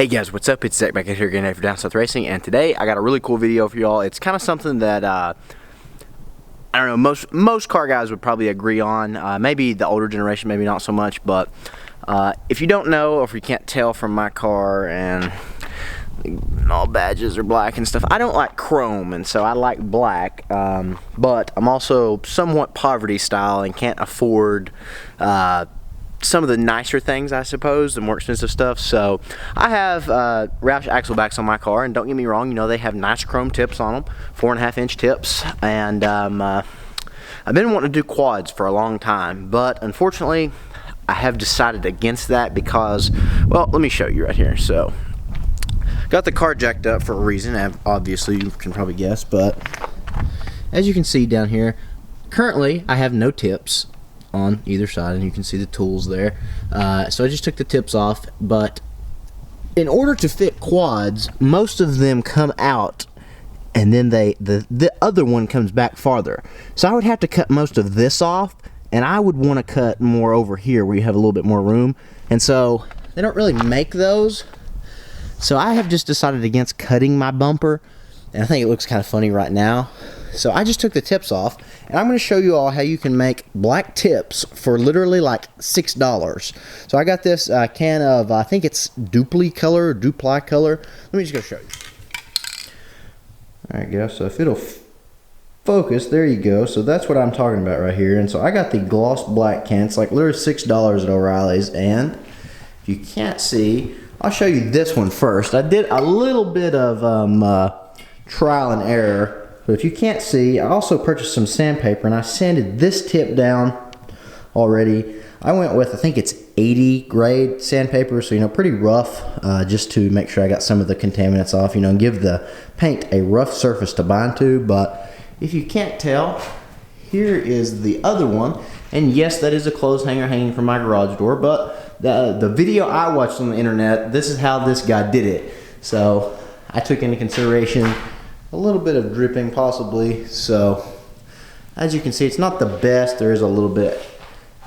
Hey guys, what's up? It's Zach back here again for Down South Racing, and today I got a really cool video for y'all. It's kind of something that I don't know, most car guys would probably agree on. Maybe the older generation, maybe not so much. But if you don't know, or if you can't tell from my car and all badges are black and stuff, I don't like chrome, and so I like black. But I'm also somewhat poverty style and can't afford some of the nicer things, I suppose, the more expensive stuff. So I have Roush axle backs on my car, and don't get me wrong, you know, they have nice chrome tips on them, 4.5-inch tips, and I've been wanting to do quads for a long time, but unfortunately I have decided against that because, well, let me show you right here. So got the car jacked up for a reason, obviously you can probably guess, but as you can see down here, currently I have no tips on either side, and you can see the tools there. So I just took the tips off, but in order to fit quads, most of them come out and then the other one comes back farther. So I would have to cut most of this off, and I would want to cut more over here where you have a little bit more room, and so they don't really make those. So I have just decided against cutting my bumper, and I think it looks kind of funny right now. So I just took the tips off, and I'm going to show you all how you can make black tips for literally like $6. So I got this can of, I think it's dupli-color or dupli-color. Let me just go show you. Alright guys, so if it'll focus, there you go. So that's what I'm talking about right here. And so I got the gloss black can. It's like literally $6 at O'Reilly's, and if you can't see, I'll show you this one first. I did a little bit of trial and error. But if you can't see, I also purchased some sandpaper, and I sanded this tip down already. I went with, I think it's 80 grade sandpaper, so, you know, pretty rough, just to make sure I got some of the contaminants off, you know, and give the paint a rough surface to bind to. But if you can't tell, here is the other one, and yes, that is a clothes hanger hanging from my garage door, but the video I watched on the internet, this is how this guy did it. So I took into consideration a little bit of dripping possibly. So as you can see, it's not the best. There is a little bit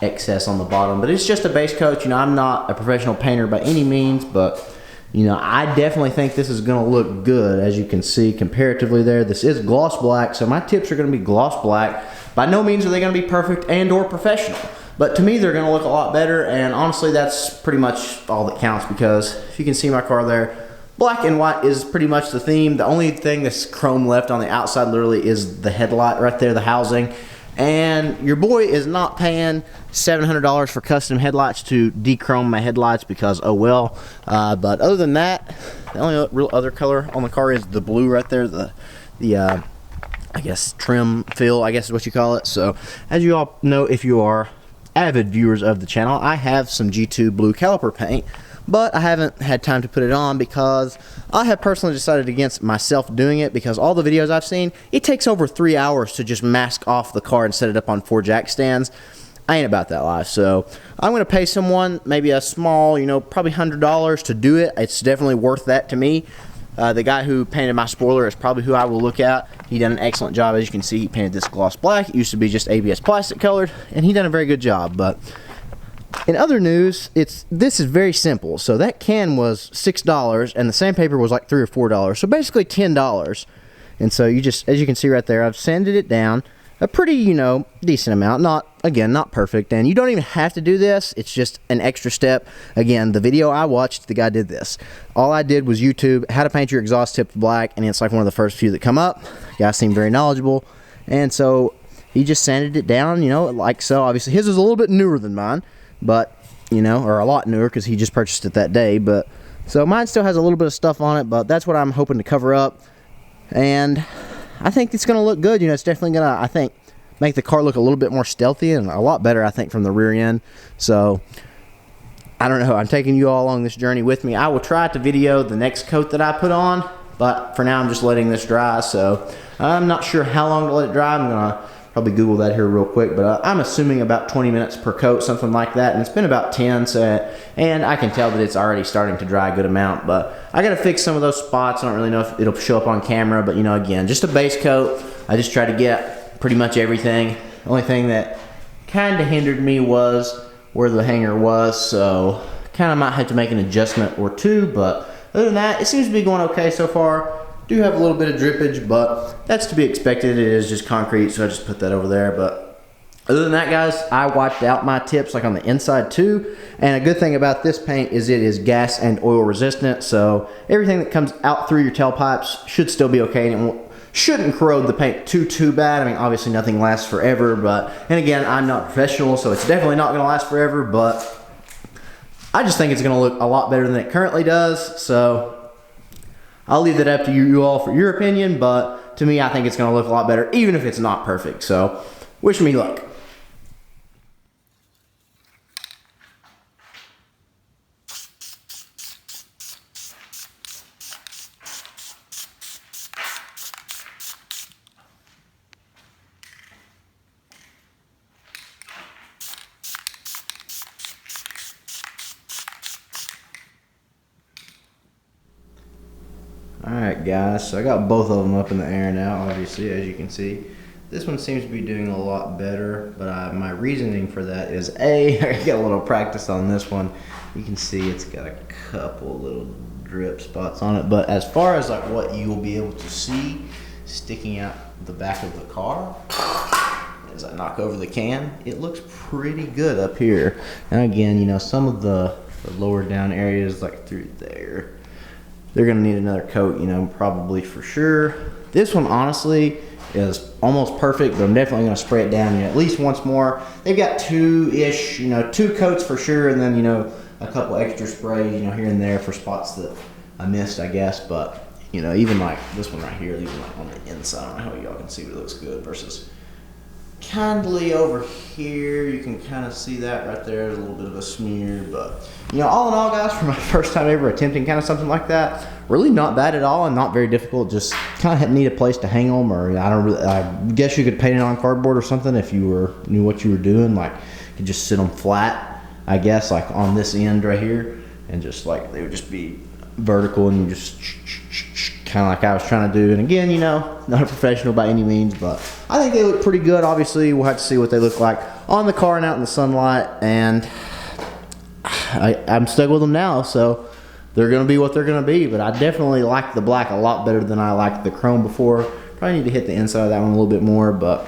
excess on the bottom, but it's just a base coat. You know, I'm not a professional painter by any means, but you know, I definitely think this is going to look good. As you can see comparatively there, this is gloss black, so my tips are going to be gloss black. By no means are they going to be perfect and or professional, but to me they're going to look a lot better, and honestly that's pretty much all that counts, because if you can see my car there, black and white is pretty much the theme. The only thing that's chrome left on the outside literally is the headlight right there, the housing. And your boy is not paying $700 for custom headlights to dechrome my headlights because, oh well. But other than that, the only real other color on the car is the blue right there, the I guess trim fill, I guess is what you call it. So as you all know, if you are avid viewers of the channel, I have some G2 blue caliper paint, but I haven't had time to put it on because I have personally decided against myself doing it, because all the videos I've seen, it takes over 3 hours to just mask off the car and set it up on 4 jack stands. I ain't about that life, so I'm going to pay someone, maybe a small, you know, probably $100 to do it. It's definitely worth that to me. The guy who painted my spoiler is probably who I will look at. He done an excellent job. As you can see, he painted this gloss black. It used to be just ABS plastic colored, and he done a very good job. But in other news, this is very simple. So that can was $6, and the sandpaper was like $3 or $4. So basically $10. And so you just, as you can see right there, I've sanded it down a pretty, you know, decent amount. Not, again, not perfect. And you don't even have to do this. It's just an extra step. Again, the video I watched, the guy did this. All I did was YouTube, how to paint your exhaust tip black, and it's like one of the first few that come up. The guy seemed very knowledgeable. And so he just sanded it down, you know, like so. Obviously, his is a little bit newer than mine, but, you know, or a lot newer because he just purchased it that day. But so mine still has a little bit of stuff on it, but that's what I'm hoping to cover up. And I think it's going to look good. You know, it's definitely going to, I think, make the car look a little bit more stealthy and a lot better, I think, from the rear end. So I don't know, I'm taking you all along this journey with me. I will try to video the next coat that I put on, but for now I'm just letting this dry. So I'm not sure how long to let it dry. I'm going to probably Google that here real quick, but I'm assuming about 20 minutes per coat, something like that, and it's been about 10, so, and I can tell that it's already starting to dry a good amount, but I gotta fix some of those spots. I don't really know if it'll show up on camera, but you know, again, just a base coat. I just try to get pretty much everything. The only thing that kind of hindered me was where the hanger was, so kind of might have to make an adjustment or two, but other than that, it seems to be going okay so far. Do have a little bit of drippage, but that's to be expected. It is just concrete, so I just put that over there. But other than that, guys, I wiped out my tips like on the inside too. And a good thing about this paint is it is gas and oil resistant, so everything that comes out through your tailpipes should still be okay, and it shouldn't corrode the paint too bad. I mean, obviously nothing lasts forever, but, and again, I'm not professional, so it's definitely not gonna last forever, but I just think it's gonna look a lot better than it currently does. So I'll leave that up to you all for your opinion, but to me, I think it's gonna look a lot better, even if it's not perfect. So wish me luck. Alright guys, so I got both of them up in the air now, obviously, as you can see. This one seems to be doing a lot better, but my reasoning for that is I got a little practice on this one. You can see it's got a couple little drip spots on it, but as far as like what you will be able to see sticking out the back of the car, as I knock over the can, it looks pretty good up here. And again, you know, some of the lower down areas like through there, they're gonna need another coat, you know, probably for sure. This one honestly is almost perfect, but I'm definitely gonna spray it down, you know, at least once more. They've got two-ish, you know, 2 coats for sure, and then, you know, a couple extra sprays, you know, here and there for spots that I missed, I guess. But, you know, even like this one right here, even like on the inside, I don't know how y'all can see, but it looks good versus kindly over here, you can kind of see that right there, a little bit of a smear. But you know, all in all guys, for my first time ever attempting kind of something like that, really not bad at all and not very difficult. Just kind of need a place to hang them, or I guess you could paint it on cardboard or something if you knew what you were doing. Like you could just sit them flat, I guess, like on this end right here, and just like they would just be vertical, and you just kind of like I was trying to do. And again, you know, not a professional by any means, but I think they look pretty good. Obviously, we'll have to see what they look like on the car and out in the sunlight. And I'm stuck with them now, so they're going to be what they're going to be. But I definitely like the black a lot better than I liked the chrome before. Probably need to hit the inside of that one a little bit more, but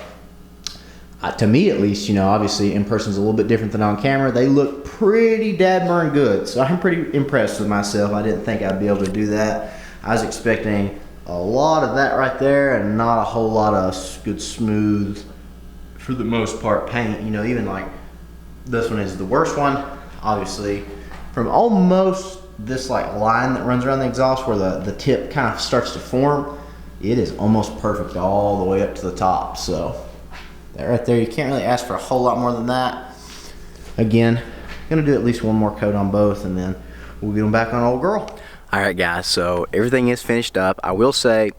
to me at least, you know, obviously in person is a little bit different than on camera. They look pretty dadburn good, so I'm pretty impressed with myself. I didn't think I'd be able to do that. I was expecting a lot of that right there and not a whole lot of good smooth, for the most part, paint. You know, even like this one is the worst one, obviously. From almost this like line that runs around the exhaust where the tip kind of starts to form, it is almost perfect all the way up to the top. So that right there, you can't really ask for a whole lot more than that. Again, gonna do at least one more coat on both, and then we'll get them back on old girl. Alright guys, so everything is finished up. I will say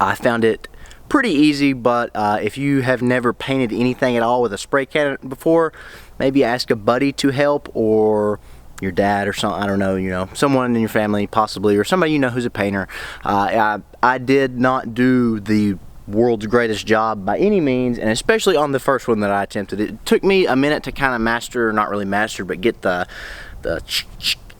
I found it pretty easy, but if you have never painted anything at all with a spray can before, maybe ask a buddy to help, or your dad or something, I don't know, you know, someone in your family possibly, or somebody you know who's a painter. I did not do the world's greatest job by any means, and especially on the first one that I attempted. It took me a minute to kind of master, not really master, but get the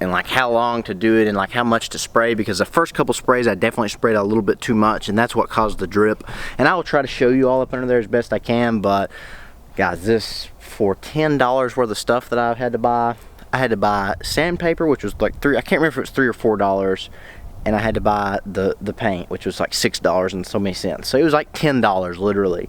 and like how long to do it and like how much to spray, because the first couple sprays I definitely sprayed a little bit too much, and that's what caused the drip. And I will try to show you all up under there as best I can. But guys, this for $10 worth of stuff that I had to buy sandpaper, which was like I can't remember if it was $3 or $4, and I had to buy the paint, which was like $6 and so many cents. So it was like $10 literally.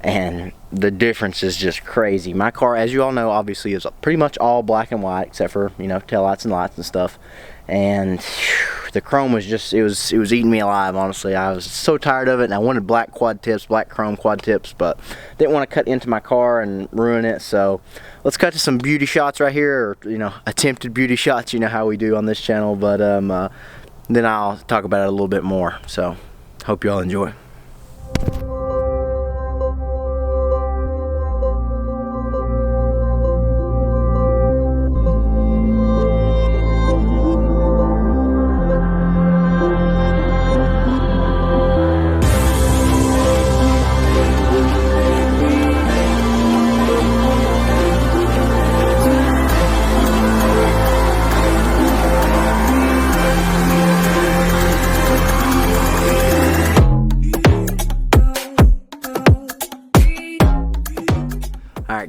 And the difference is just crazy. My car, as you all know, obviously is pretty much all black and white, except for, you know, taillights and lights and stuff. And whew, the chrome was just, it was eating me alive, honestly. I was so tired of it, and I wanted black quad tips, black chrome quad tips, but didn't want to cut into my car and ruin it. So let's cut to some beauty shots right here, or, you know, attempted beauty shots, you know how we do on this channel. But then I'll talk about it a little bit more. So hope you all enjoy.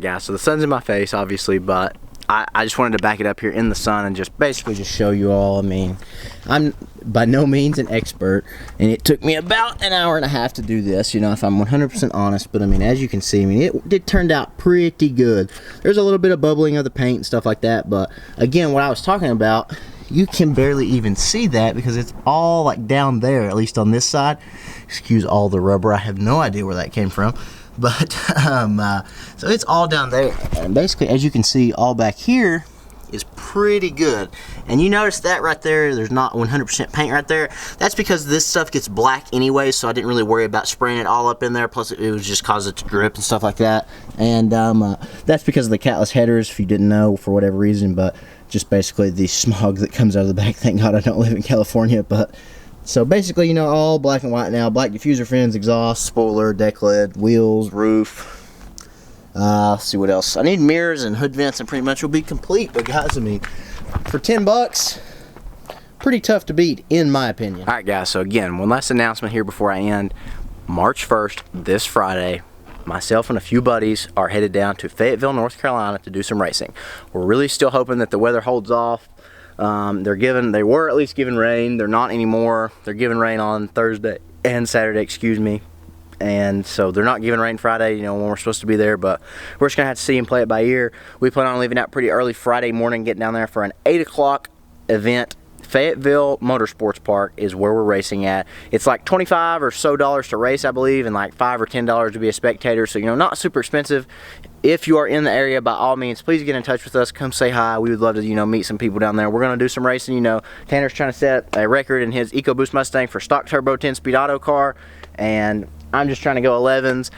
Alright guys, so the sun's in my face obviously, but I just wanted to back it up here in the sun and just basically just show you all. I mean, I'm by no means an expert, and it took me about an hour and a half to do this, you know, if I'm 100% honest. But I mean, as you can see, I mean, it turned out pretty good. There's a little bit of bubbling of the paint and stuff like that, but again, what I was talking about, you can barely even see that because it's all like down there, at least on this side. Excuse all the rubber, I have no idea where that came from. But so it's all down there, and basically, as you can see, all back here is pretty good. And you notice that right there, there's not 100% paint right there. That's because this stuff gets black anyway, so I didn't really worry about spraying it all up in there. Plus it would just cause it to drip and stuff like that. And that's because of the catless headers, if you didn't know, for whatever reason. But just basically the smog that comes out of the back. Thank God I don't live in California. But so basically, you know, all black and white now. Black diffuser fins, exhaust, spoiler, deck lid, wheels, roof. Let's see what else. I need mirrors and hood vents, and pretty much will be complete. But guys, I mean, for 10 bucks, pretty tough to beat, in my opinion. All right, guys. So again, one last announcement here before I end. March 1st, this Friday, myself and a few buddies are headed down to Fayetteville, North Carolina to do some racing. We're really still hoping that the weather holds off. They were at least giving rain. They're not anymore. They're giving rain on Thursday and Saturday, excuse me. And so they're not giving rain Friday, you know, when we're supposed to be there, but we're just gonna have to see and play it by ear. We plan on leaving out pretty early Friday morning, getting down there for an 8 o'clock event. Fayetteville Motorsports Park is where we're racing at. It's like $25 or so to race, I believe, and like $5 or $10 to be a spectator. So, you know, not super expensive. If you are in the area, by all means, please get in touch with us. Come say hi. We would love to, you know, meet some people down there. We're going to do some racing. You know, Tanner's trying to set a record in his EcoBoost Mustang for stock turbo 10-speed auto car, and I'm just trying to go 11s.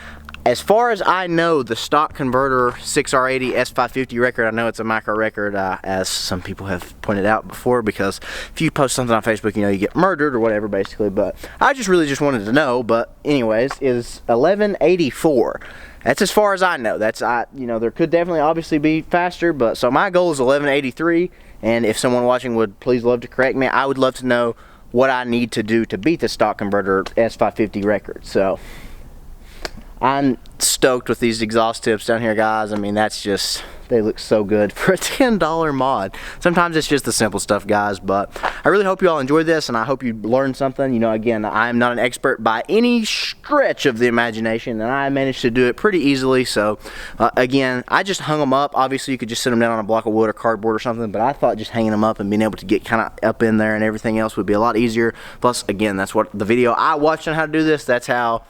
As far as I know, the stock converter 6R80 S550 record, I know it's a micro record, as some people have pointed out before, because if you post something on Facebook, you know, you get murdered or whatever, basically. But I just really just wanted to know. But anyways, is 1184. That's as far as I know. That's, you know, there could definitely obviously be faster, but so my goal is 1183. And if someone watching would please love to correct me, I would love to know what I need to do to beat the stock converter S550 record. So I'm stoked with these exhaust tips down here, guys. I mean, that's just, they look so good for a $10 mod. Sometimes it's just the simple stuff, guys, but I really hope you all enjoyed this, and I hope you learned something. You know, again, I'm not an expert by any stretch of the imagination, and I managed to do it pretty easily. So again, I just hung them up. Obviously, you could just sit them down on a block of wood or cardboard or something, but I thought just hanging them up and being able to get kind of up in there and everything else would be a lot easier. Plus, again, that's what the video I watched on how to do this, that's how,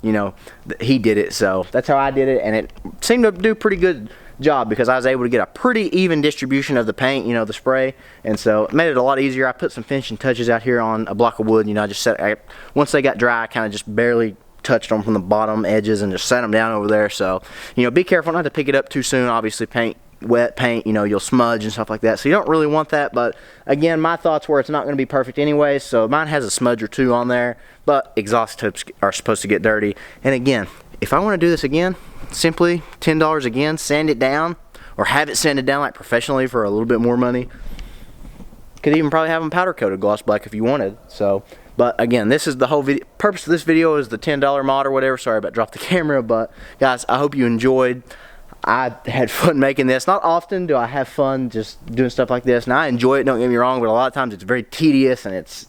you know, he did it. So that's how I did it, and it seemed to do a pretty good job because I was able to get a pretty even distribution of the paint, you know, the spray, and so it made it a lot easier. I put some finishing touches out here on a block of wood. You know, I just set, once they got dry, I kind of just barely touched them from the bottom edges and just set them down over there. So, you know, be careful not to pick it up too soon. Obviously, wet paint, you know, you'll smudge and stuff like that, so you don't really want that. But again, my thoughts were it's not going to be perfect anyway, so mine has a smudge or two on there, but exhaust tips are supposed to get dirty. And again, if I want to do this again, simply $10 again, sand it down, or have it sanded down like professionally for a little bit more money. Could even probably have them powder coated gloss black if you wanted. So, but again, this is the whole video. Purpose of this video is the $10 mod or whatever. Sorry about dropping the camera, but guys, I hope you enjoyed. I had fun making this. Not often do I have fun just doing stuff like this. Now I enjoy it, don't get me wrong, but a lot of times it's very tedious and it's,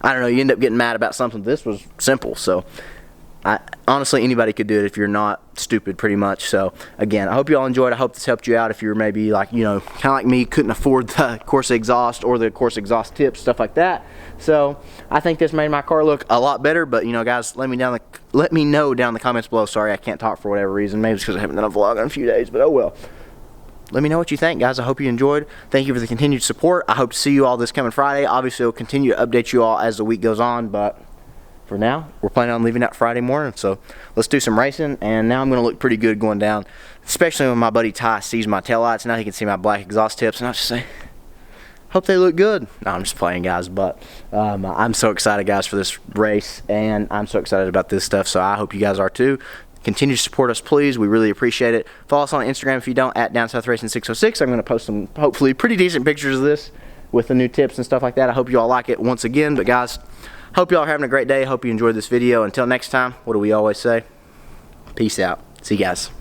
I don't know, you end up getting mad about something. This was simple, so honestly, anybody could do it if you're not stupid, pretty much. So again, I hope you all enjoyed. I hope this helped you out if you're maybe like, you know, kind of like me, couldn't afford the Corsa exhaust or the Corsa exhaust tips, stuff like that. So I think this made my car look a lot better. But you know, guys, let me know down in the comments below. Sorry, I can't talk for whatever reason. Maybe it's because I haven't done a vlog in a few days, but oh well. Let me know what you think, guys. I hope you enjoyed. Thank you for the continued support. I hope to see you all this coming Friday. Obviously, we'll continue to update you all as the week goes on, but for now, we're planning on leaving out Friday morning, so let's do some racing. And now I'm going to look pretty good going down, especially when my buddy Ty sees my taillights. Now he can see my black exhaust tips, and I'll just say, hope they look good. No, I'm just playing, guys, but I'm so excited, guys, for this race, and I'm so excited about this stuff, so I hope you guys are too. Continue to support us, please. We really appreciate it. Follow us on Instagram if you don't, at DownSouthRacing606. I'm going to post some, hopefully, pretty decent pictures of this with the new tips and stuff like that. I hope you all like it once again, but guys, hope you all are having a great day. Hope you enjoyed this video. Until next time, what do we always say? Peace out. See you guys.